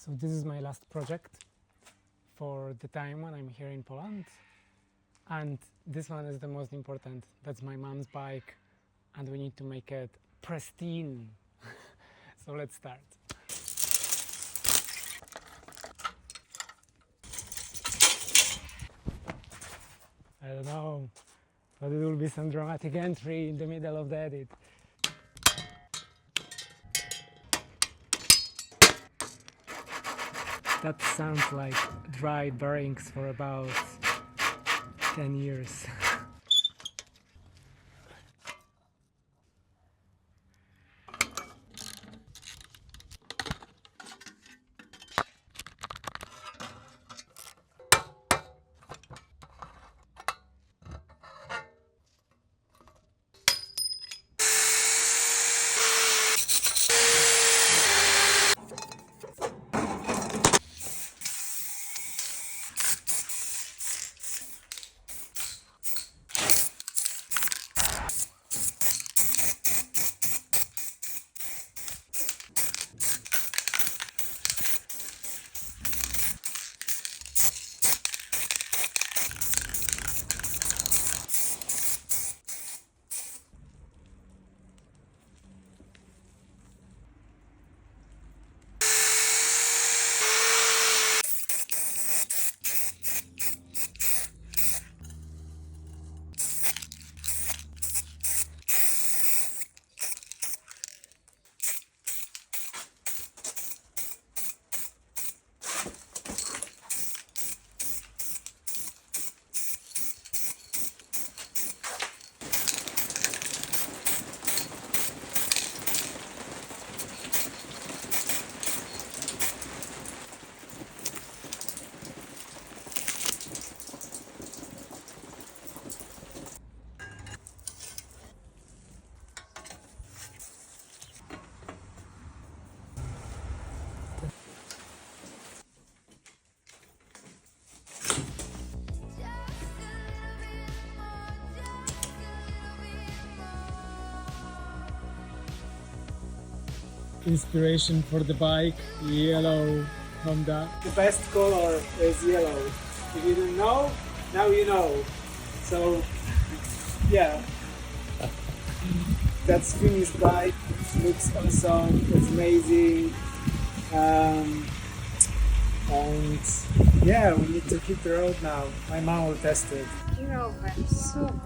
So this is my last project for the time when I'm here in Poland. And this one is the most important. That's my mom's bike and we need to make it pristine. So let's start. I don't know, but it will be some dramatic entry in the middle of the edit. That sounds like dry bearings for about 10 years. Inspiration for the bike, yellow Honda. The best color is yellow. If you didn't know, now you know. So, yeah. That's finished bike. Looks awesome. It's amazing. And yeah, we need to hit the road now. My mom will test it. Super.